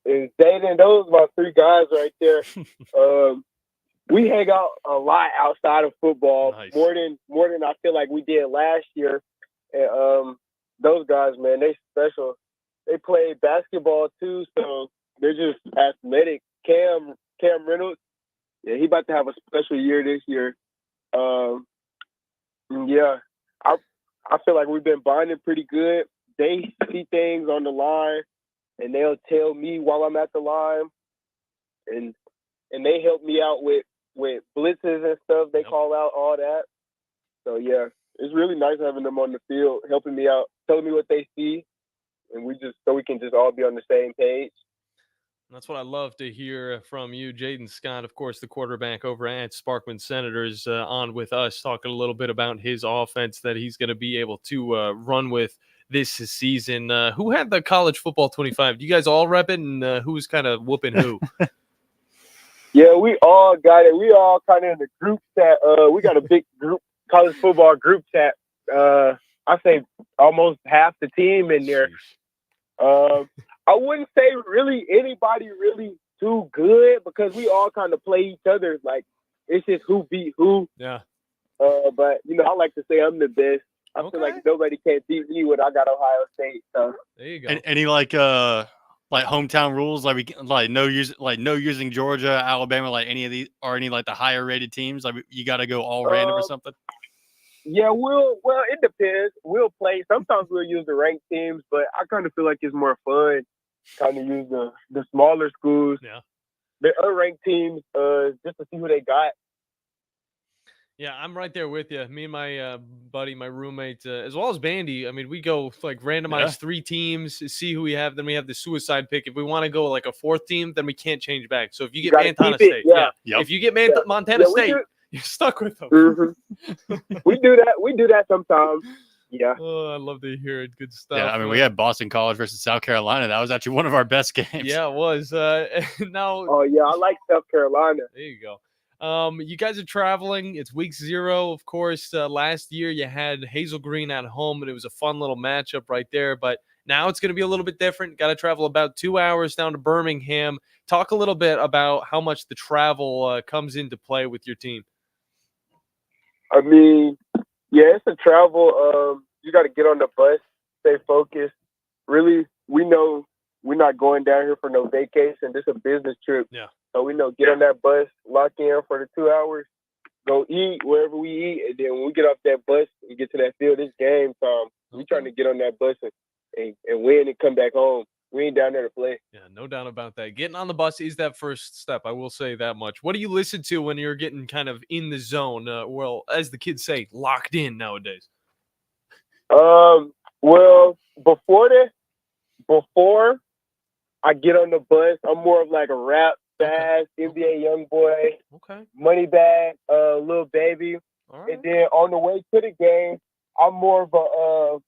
and Zayden, those are my three guys right there. We hang out a lot outside of football, more than I feel like we did last year. And those guys, man, they special. They play basketball too, so they're just athletic. Cam Reynolds, yeah, he about to have a special year this year. Yeah, I feel like we've been bonding pretty good. They see things on the line, and they'll tell me while I'm at the line, and they help me out with blitzes and stuff. They call out all that. So yeah, it's really nice having them on the field, helping me out, telling me what they see, and we can just all be on the same page. That's what I love to hear from you, Jaden Scott, of course, the quarterback over at Sparkman Senators, on with us, talking a little bit about his offense that he's going to be able to run with this season. Who had the college football 25? Do you guys all rep it, and who's kind of whooping who? Yeah, we all got it. We all kind of in the group chat. We got a big group, college football group chat. I say almost half the team in there. I wouldn't say really anybody really too good because we all kind of play each other. Like, it's just who beat who. Yeah. But, I like to say I'm the best. I feel like nobody can beat me when I got Ohio State. So there you go. Any like hometown rules, no using Georgia, Alabama, like any of these, or any like the higher rated teams, like you got to go all random or something? Yeah, it depends. We'll play. Sometimes we'll use the ranked teams, but I kind of feel like it's more fun kind of use the smaller schools. Yeah. The unranked teams, just to see who they got. Yeah, I'm right there with you. Me and my buddy, my roommate, as well as Bandy. I mean, we go like randomize 3 teams, see who we have. Then we have the suicide pick. If we want to go like a 4th team, then we can't change back. So if you get Montana State, if you get Montana State, you're stuck with them. Mm-hmm. We do that sometimes. Yeah. Oh, I love to hear it. Good stuff. Yeah, I mean, we had Boston College versus South Carolina. That was actually one of our best games. Yeah, it was. Now. Oh yeah, I like South Carolina. There you go. You guys are traveling. It's week 0, of course. Last year you had Hazel Green at home, and it was a fun little matchup right there. But now it's going to be a little bit different. Got to travel about 2 hours down to Birmingham. Talk a little bit about how much the travel comes into play with your team. I mean, yeah, it's a travel. You got to get on the bus, stay focused. Really, we know we're not going down here for no vacation. This is a business trip. Yeah. So we know, get on that bus, lock in for the 2 hours, go eat wherever we eat, and then when we get off that bus and get to that field, it's game time. We trying to get on that bus and win and come back home. We ain't down there to play. Yeah, no doubt about that. Getting on the bus is that first step. I will say that much. What do you listen to when you're getting kind of in the zone? Well, as the kids say, locked in nowadays. Well, before I get on the bus, I'm more of like a rap, fast, NBA young boy, money bag, little baby. Right. And then on the way to the game, I'm more of a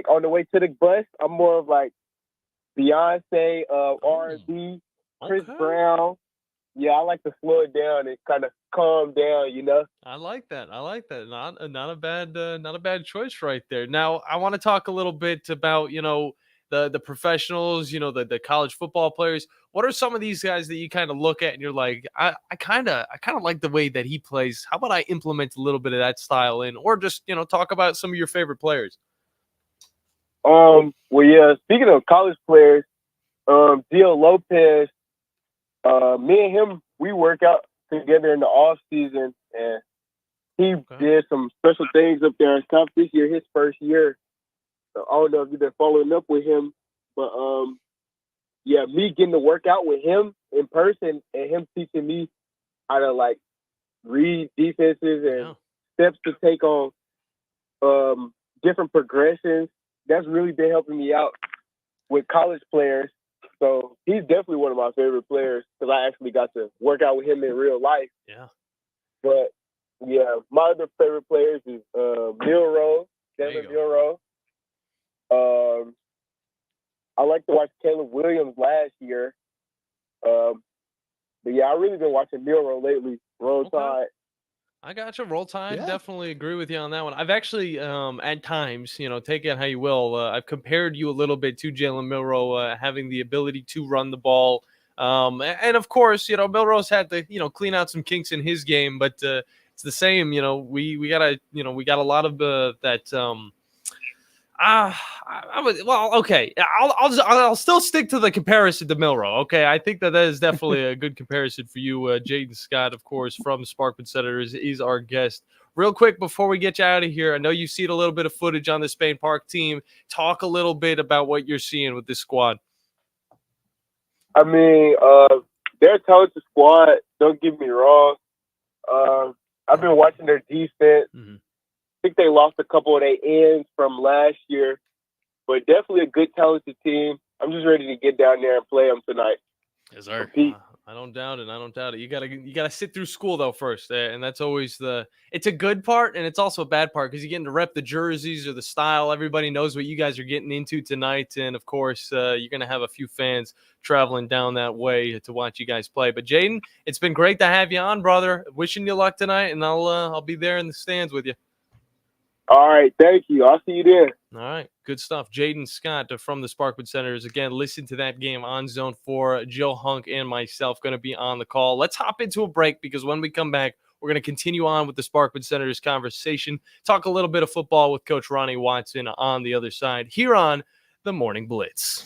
on the way to the bus, I'm more of like Beyonce, R&B, Chris Brown. Yeah, I like to slow it down and kind of calm down, I like that. Not a bad choice right there. Now, I want to talk a little bit about, the professionals, the college football players. What are some of these guys that you kind of look at and you're like, I kind of like the way that he plays. How about I implement a little bit of that style in, or just, talk about some of your favorite players? Well, yeah, speaking of college players, Dio Lopez, me and him, we work out together in the off season, and he did some special things up there in South this year, his first year. So I don't know if you've been following up with him, but yeah, me getting to work out with him in person and him teaching me how to read defenses and steps to take on different progressions. That's really been helping me out with college players. So he's definitely one of my favorite players because I actually got to work out with him in real life. Yeah. But yeah, my other favorite players is Milroe, Devin Milroe. I like to watch Caleb Williams last year. But yeah, I really been watching Milroe lately. Roll Tide. I got you. Roll Tide. Definitely agree with you on that one. I've actually, at times, take it how you will. I've compared you a little bit to Jalen Milroe, having the ability to run the ball. And of course, Milroe's had to, clean out some kinks in his game, but it's the same. We got a lot of that. Okay. I'll still stick to the comparison to Milroe. Okay, I think that is definitely a good comparison for you. Jaden Scott, of course, from Sparkman Senators, is our guest. Real quick before we get you out of here, I know you've seen a little bit of footage on the Spain Park team. Talk a little bit about what you're seeing with this squad. I mean, they're a talented squad. Don't get me wrong. I've been watching their defense. Mm-hmm. I think they lost a couple of their ends from last year, but definitely a good, talented team. I'm just ready to get down there and play them tonight. Yes, sir. I don't doubt it. I don't doubt it. You gotta sit through school though first, and that's always it's a good part, and it's also a bad part because you get to rep the jerseys or the style. Everybody knows what you guys are getting into tonight, and of course, you're gonna have a few fans traveling down that way to watch you guys play. But Jaden, it's been great to have you on, brother. Wishing you luck tonight, and I'll be there in the stands with you. All right, thank you. I'll see you there. All right, good stuff. Jaden Scott from the Sparkwood Senators. Again, listen to that game on Zone 4. Joe Hunk and myself going to be on the call. Let's hop into a break because when we come back, we're going to continue on with the Sparkwood Senators conversation, talk a little bit of football with Coach Ronnie Watson on the other side here on the Morning Blitz.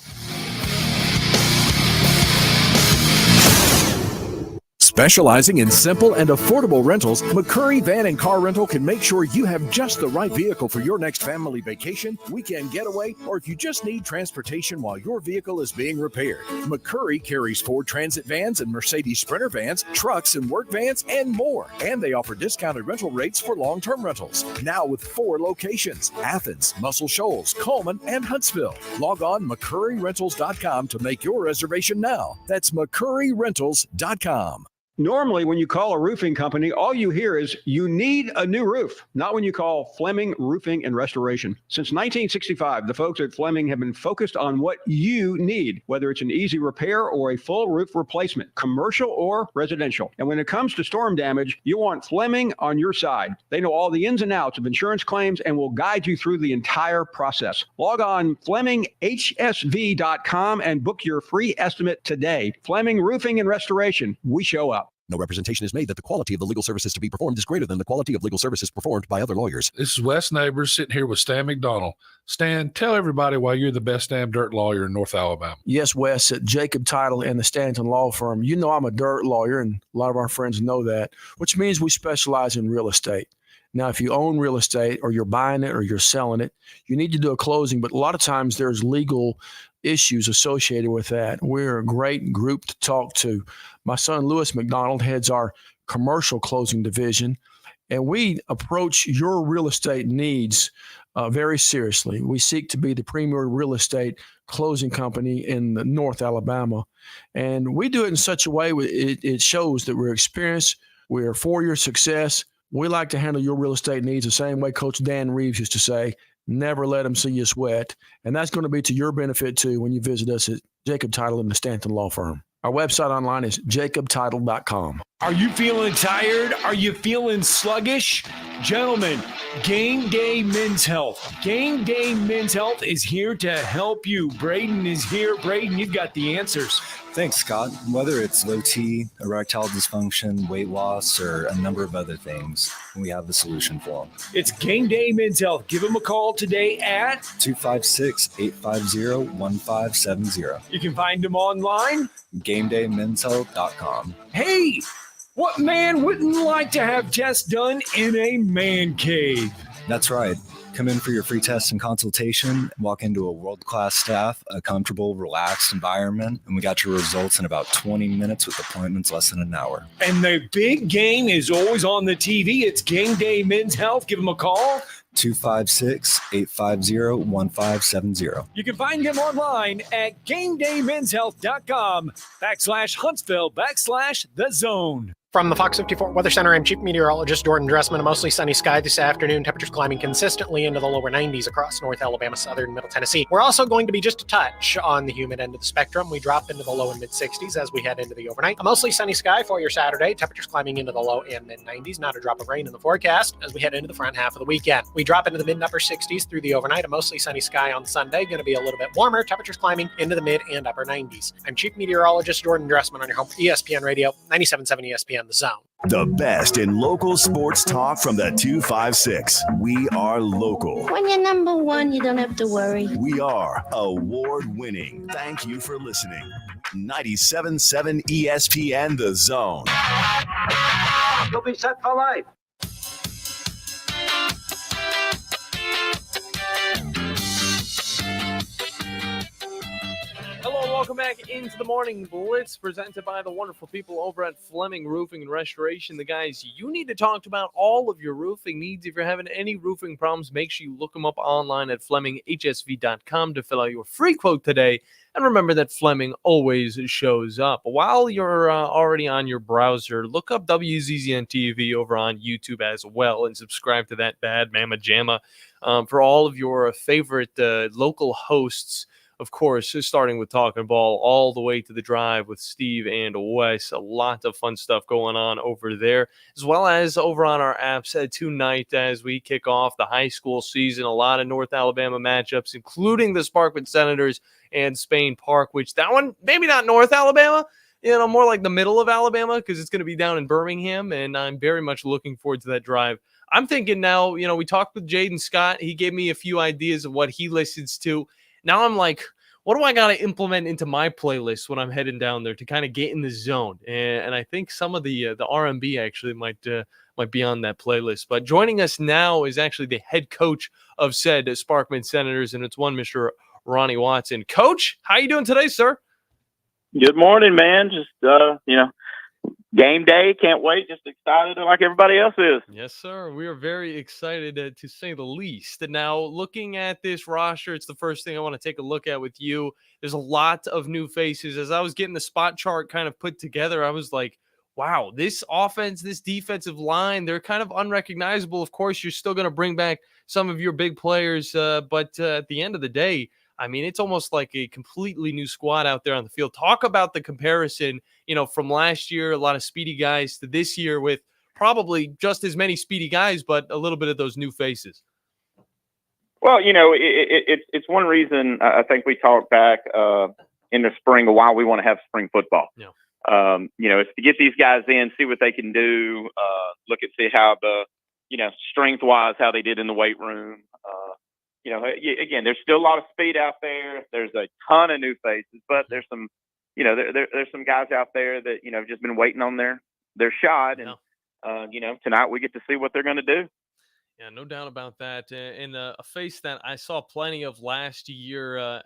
Specializing in simple and affordable rentals, McCurry Van and Car Rental can make sure you have just the right vehicle for your next family vacation, weekend getaway, or if you just need transportation while your vehicle is being repaired. McCurry carries Ford Transit vans and Mercedes Sprinter vans, trucks and work vans, and more. And they offer discounted rental rates for long-term rentals. Now with 4 locations: Athens, Muscle Shoals, Coleman, and Huntsville. Log on McCurryRentals.com to make your reservation now. That's McCurryRentals.com. Normally, when you call a roofing company, all you hear is you need a new roof. Not when you call Fleming Roofing and Restoration. Since 1965, the folks at Fleming have been focused on what you need, whether it's an easy repair or a full roof replacement, commercial or residential. And when it comes to storm damage, you want Fleming on your side. They know all the ins and outs of insurance claims and will guide you through the entire process. Log on FlemingHSV.com and book your free estimate today. Fleming Roofing and Restoration. We show up. No representation is made that the quality of the legal services to be performed is greater than the quality of legal services performed by other lawyers. This is Wes Neighbors sitting here with Stan McDonald. Stan, tell everybody why you're the best damn dirt lawyer in North Alabama. Yes, Wes, at Jacob Title and the Stanton Law Firm. You know I'm a dirt lawyer, and a lot of our friends know that, which means we specialize in real estate. Now, if you own real estate or you're buying it or you're selling it, you need to do a closing, but a lot of times there's legal issues associated with that. We're a great group to talk to. My son, Lewis McDonald, heads our commercial closing division, and we approach your real estate needs very seriously. We seek to be the premier real estate closing company in North Alabama, and we do it in such a way it shows that we're experienced, we're for your success. We like to handle your real estate needs the same way Coach Dan Reeves used to say, never let them see you sweat. And that's going to be to your benefit, too, when you visit us at Jacob Title and the Stanton Law Firm. Our website online is jacobtitle.com. Are you feeling tired? Are you feeling sluggish? Gentlemen, Game Day Men's Health. Game Day Men's Health is here to help you. Braden is here. Braden, you've got the answers. Thanks, Scott. Whether it's low T, erectile dysfunction, weight loss, or a number of other things, we have the solution for them. It's Game Day Men's Health. Give them a call today at 256-850-1570. You can find them online. GameDayMen'sHealth.com. Hey, what man wouldn't like to have tests done in a man cave? That's right. Come in for your free test and consultation, walk into a world-class staff, a comfortable, relaxed environment, and we got your results in about 20 minutes with appointments less than an hour. And the big game is always on the TV. It's Game Day Men's Health. Give them a call. 256-850-1570. You can find them online at GameDayMen'sHealth.com/Huntsville/The Zone. From the Fox 54 Weather Center, I'm Chief Meteorologist Jordan Dressman. A mostly sunny sky this afternoon. Temperatures climbing consistently into the lower 90s across North Alabama, southern and middle Tennessee. We're also going to be just a touch on the humid end of the spectrum. We drop into the low and mid 60s as we head into the overnight. A mostly sunny sky for your Saturday. Temperatures climbing into the low and mid 90s. Not a drop of rain in the forecast as we head into the front half of the weekend. We drop into the mid and upper 60s through the overnight. A mostly sunny sky on Sunday. Going to be a little bit warmer. Temperatures climbing into the mid and upper 90s. I'm Chief Meteorologist Jordan Dressman on your home for ESPN Radio, 97.7 ESPN The Zone. The best in local sports talk from the 256. We are local. When you're number one, you don't have to worry. We are award-winning. Thank you for listening. 97.7 ESPN The Zone. You'll be set for life. Hello and welcome back into the Morning Blitz, presented by the wonderful people over at Fleming Roofing and Restoration. The guys you need to talk about all of your roofing needs. If you're having any roofing problems, make sure you look them up online at FlemingHSV.com to fill out your free quote today. And remember that Fleming always shows up. While you're already on your browser, look up WZZN TV over on YouTube as well and subscribe to that Bad Mama Jamma for all of your favorite local hosts. Of course, starting with Talking Ball all the way to the Drive with Steve and Wes. A lot of fun stuff going on over there, as well as over on our apps tonight as we kick off the high school season. A lot of North Alabama matchups, including the Sparkman Senators and Spain Park, which that one, maybe not North Alabama, more like the middle of Alabama because it's going to be down in Birmingham, and I'm very much looking forward to that drive. I'm thinking now, we talked with Jaden Scott. He gave me a few ideas of what he listens to. Now I'm like, what do I got to implement into my playlist when I'm heading down there to kind of get in the zone? And I think some of the R&B actually might be on that playlist. But joining us now is actually the head coach of said Sparkman Senators, and it's one Mr. Ronnie Watson. Coach, how you doing today, sir? Good morning, man. Just, game day. Can't wait. Just excited like everybody else is. Yes, sir. We are very excited to say the least. Now, looking at this roster, it's the first thing I want to take a look at with you. There's a lot of new faces. As I was getting the spot chart kind of put together, I was like, wow, this offense, this defensive line, they're kind of unrecognizable. Of course, you're still going to bring back some of your big players, but at the end of the day, I mean, it's almost like a completely new squad out there on the field. Talk about the comparison, from last year, a lot of speedy guys, to this year with probably just as many speedy guys, but a little bit of those new faces. Well, it's one reason I think we talked back in the spring of why we want to have spring football. Yeah. It's to get these guys in, see what they can do, see how strength-wise, how they did in the weight room. Again, there's still a lot of speed out there. There's a ton of new faces, but there's some, there's some guys out there that, have just been waiting on their shot. And, tonight we get to see what they're going to do. Yeah, no doubt about that. And a face that I saw plenty of last year,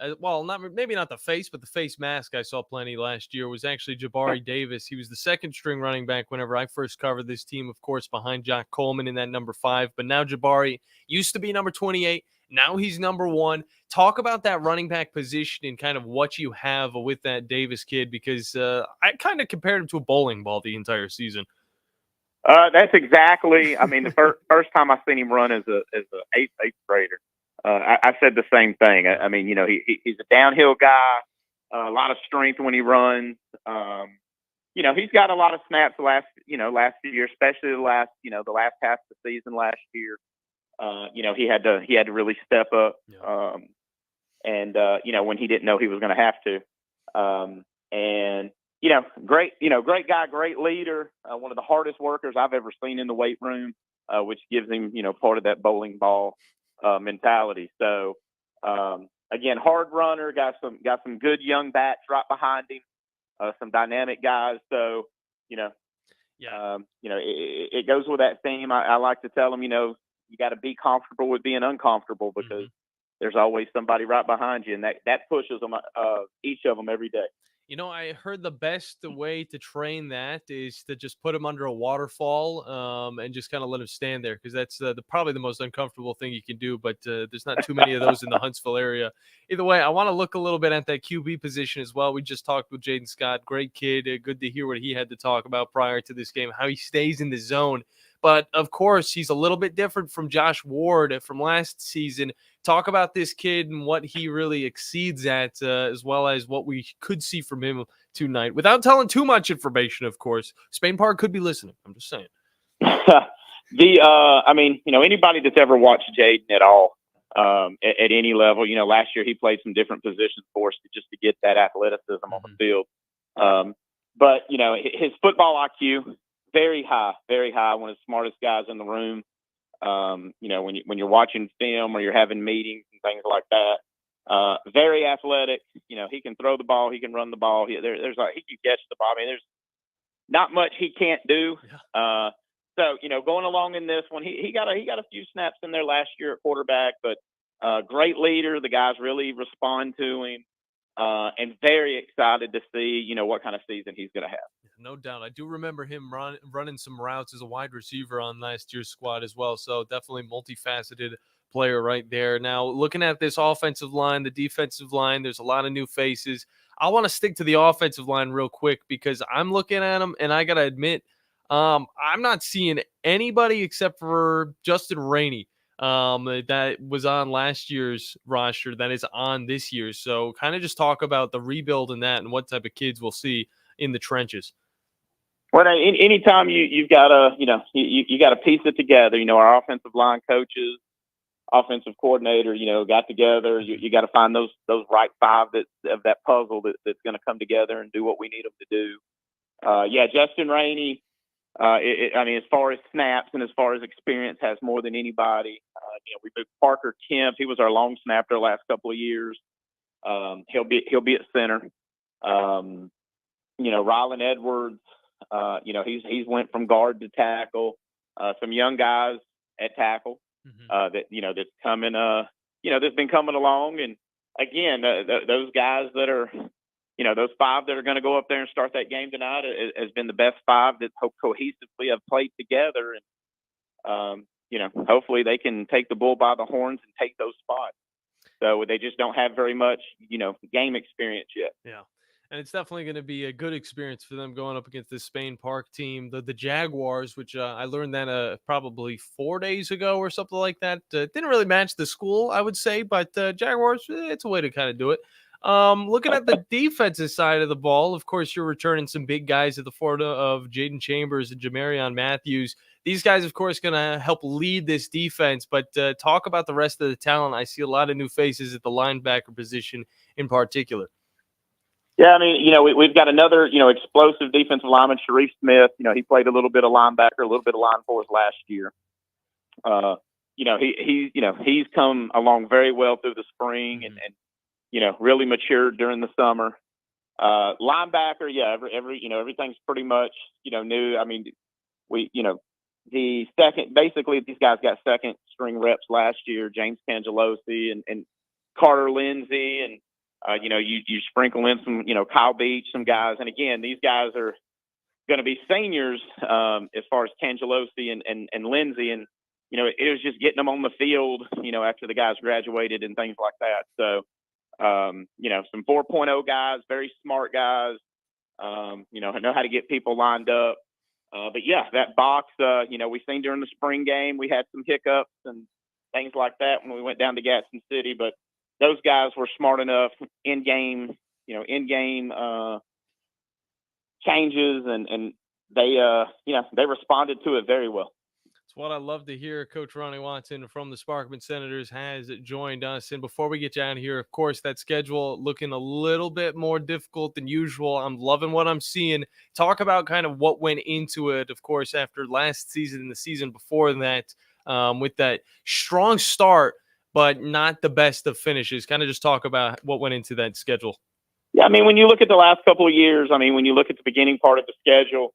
maybe not the face, but the face mask I saw plenty last year was actually Jabari Davis. He was the second string running back whenever I first covered this team, of course, behind Jack Coleman in that number 5. But now Jabari used to be number 28. Now he's number 1. Talk about that running back position and kind of what you have with that Davis kid, because I kind of compared him to a bowling ball the entire season. That's exactly. I mean, the first time I seen him run as a eighth grader, I said the same thing. I mean, he's a downhill guy, a lot of strength when he runs. He's got a lot of snaps last few years, especially the last half of the season last year. He had to really step up, when he didn't know he was going to have to, great guy, great leader, one of the hardest workers I've ever seen in the weight room, which gives him, part of that bowling ball mentality. So, again, hard runner, got some good young bats right behind him, some dynamic guys. So, it goes with that theme. I like to tell them, you got to be comfortable with being uncomfortable, because there's always somebody right behind you, and that pushes them, each of them every day. I heard the best way to train that is to just put him under a waterfall and just kind of let him stand there, because that's probably the most uncomfortable thing you can do. But there's not too many of those in the Huntsville area. Either way, I want to look a little bit at that QB position as well. We just talked with Jaden Scott. Great kid. Good to hear what he had to talk about prior to this game, how he stays in the zone. But, of course, he's a little bit different from Josh Ward from last season. Talk about this kid and what he really exceeds at, as well as what we could see from him tonight. Without telling too much information, of course. Spain Park could be listening. I'm just saying. Anybody that's ever watched Jaden at all, at any level, last year he played some different positions for us just to get that athleticism on the field. But his football IQ, very high, one of the smartest guys in the room. When you're watching film or you're having meetings and things like that, very athletic. He can throw the ball, he can run the ball. He can catch the ball. I mean, there's not much he can't do. So going along in this one, he got a few snaps in there last year at quarterback, but great leader. The guys really respond to him, and very excited to see what kind of season he's going to have. No doubt. I do remember him running some routes as a wide receiver on last year's squad as well. So definitely multifaceted player right there. Now, looking at this offensive line, the defensive line, there's a lot of new faces. I want to stick to the offensive line real quick because I'm looking at them, and I got to admit, I'm not seeing anybody except for Justin Rainey that was on last year's roster that is on this year's. So kind of just talk about the rebuild and that and what type of kids we'll see in the trenches. Well, anytime you've got to, you got to piece it together. Our offensive line coaches, offensive coordinator, got together. You got to find those right five of that puzzle that's going to come together and do what we need them to do. Justin Rainey, as far as snaps and as far as experience, has more than anybody. We moved Parker Kemp. He was our long snapper the last couple of years. He'll be at center. Rylan Edwards. He's went from guard to tackle. Some young guys at tackle that's coming. That's been coming along. And again, those guys that are, those five that are going to go up there and start that game tonight has been the best five that cohesively have played together. And hopefully they can take the bull by the horns and take those spots. So they just don't have very much, game experience yet. Yeah. And it's definitely going to be a good experience for them going up against this Spain Park team, the Jaguars, which I learned that probably 4 days ago or something like that. Didn't really match the school, I would say, but Jaguars, it's a way to kind of do it. Looking at the defensive side of the ball, of course, you're returning some big guys at the Florida of Jaden Chambers and Jamarion Matthews. These guys, of course, going to help lead this defense, but talk about the rest of the talent. I see a lot of new faces at the linebacker position in particular. Yeah, we've got another, explosive defensive lineman, Sharif Smith. He played a little bit of linebacker, a little bit of line for us last year. He's come along very well through the spring and really matured during the summer. Linebacker, everything's pretty much, new. These guys got second string reps last year, James Cangelosi and Carter Lindsay, and you sprinkle in some, Kyle Beach, some guys. And again, these guys are going to be seniors as far as Cangelosi and Lindsay. And, it was just getting them on the field, after the guys graduated and things like that. So, some 4.0 guys, very smart guys, know how to get people lined up. That box, we seen during the spring game, we had some hiccups and things like that when we went down to Gadsden City, but those guys were smart enough in-game changes, and they responded to it very well. It's what I love to hear. Coach Ronnie Watson from the Sparkman Senators has joined us. And before we get you out of here, of course, that schedule looking a little bit more difficult than usual. I'm loving what I'm seeing. Talk about kind of what went into it, of course, after last season and the season before that, with that strong start, but not the best of finishes. Kind of just talk about what went into that schedule. Yeah, when you look at the last couple of years, when you look at the beginning part of the schedule,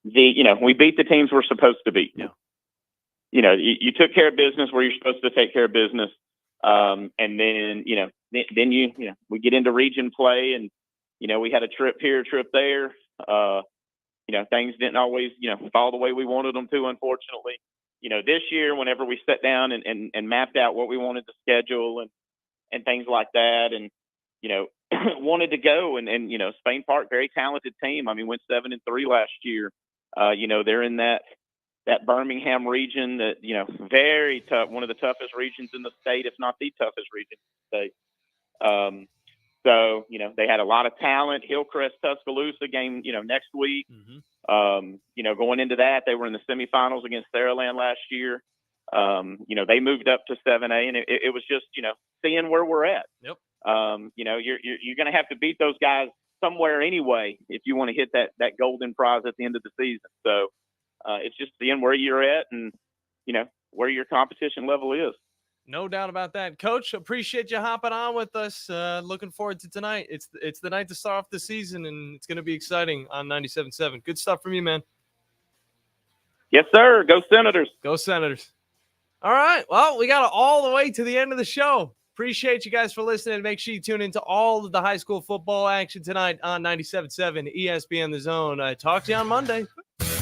we beat the teams we're supposed to beat. Yeah. You took care of business where you're supposed to take care of business. And then, we get into region play, and, we had a trip here, a trip there. Things didn't always, fall the way we wanted them to, unfortunately. This year, whenever we sat down and mapped out what we wanted to schedule and things like that, and, wanted to go and Spain Park, very talented team. Went 7-3 last year. They're in that Birmingham region that, very tough, one of the toughest regions in the state, if not the toughest region in the state. So, they had a lot of talent. Hillcrest, Tuscaloosa game, next week. Going into that, they were in the semifinals against Saraland last year. They moved up to 7A, and it was just, seeing where we're at. Yep. You're going to have to beat those guys somewhere anyway if you want to hit that golden prize at the end of the season. So it's just seeing where you're at and, where your competition level is. No doubt about that. Coach, appreciate you hopping on with us. Looking forward to tonight. It's the night to start off the season, and it's going to be exciting on 97.7. Good stuff from you, man. Yes, sir. Go Senators. Go Senators. All right. Well, we got it all the way to the end of the show. Appreciate you guys for listening. Make sure you tune into all of the high school football action tonight on 97.7 ESPN The Zone. Talk to you on Monday.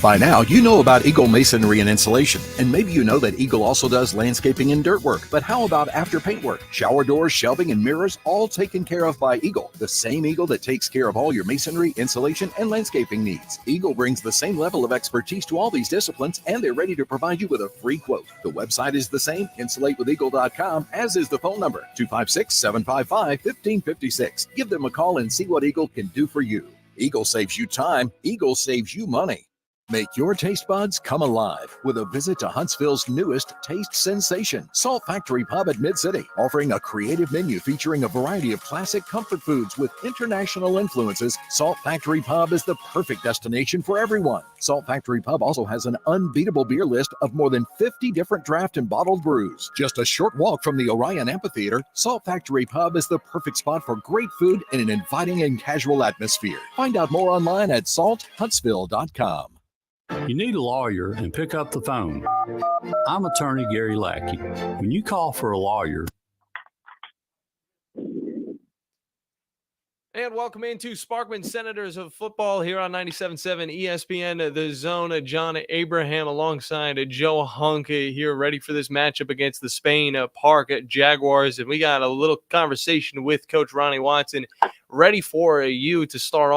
By now, you know about Eagle Masonry and Insulation, and maybe you know that Eagle also does landscaping and dirt work. But how about after paint work? Shower doors, shelving, and mirrors, all taken care of by Eagle, the same Eagle that takes care of all your masonry, insulation, and landscaping needs. Eagle brings the same level of expertise to all these disciplines, and they're ready to provide you with a free quote. The website is the same, insulatewitheagle.com, as is the phone number, 256-755-1556. Give them a call and see what Eagle can do for you. Eagle saves you time. Eagle saves you money. Make your taste buds come alive with a visit to Huntsville's newest taste sensation, Salt Factory Pub at Mid-City, offering a creative menu featuring a variety of classic comfort foods with international influences. Salt Factory Pub is the perfect destination for everyone. Salt Factory Pub also has an unbeatable beer list of more than 50 different draft and bottled brews. Just a short walk from the Orion Amphitheater, Salt Factory Pub is the perfect spot for great food in an inviting and casual atmosphere. Find out more online at salthuntsville.com. You need a lawyer and pick up the phone. I'm attorney Gary Lackey. When you call for a lawyer. And welcome into Sparkman Senators of Football here on 97.7 ESPN, The Zone. John Abraham alongside Joe Hunk here ready for this matchup against the Spain Park Jaguars. And we got a little conversation with Coach Ronnie Watson ready for you to start off.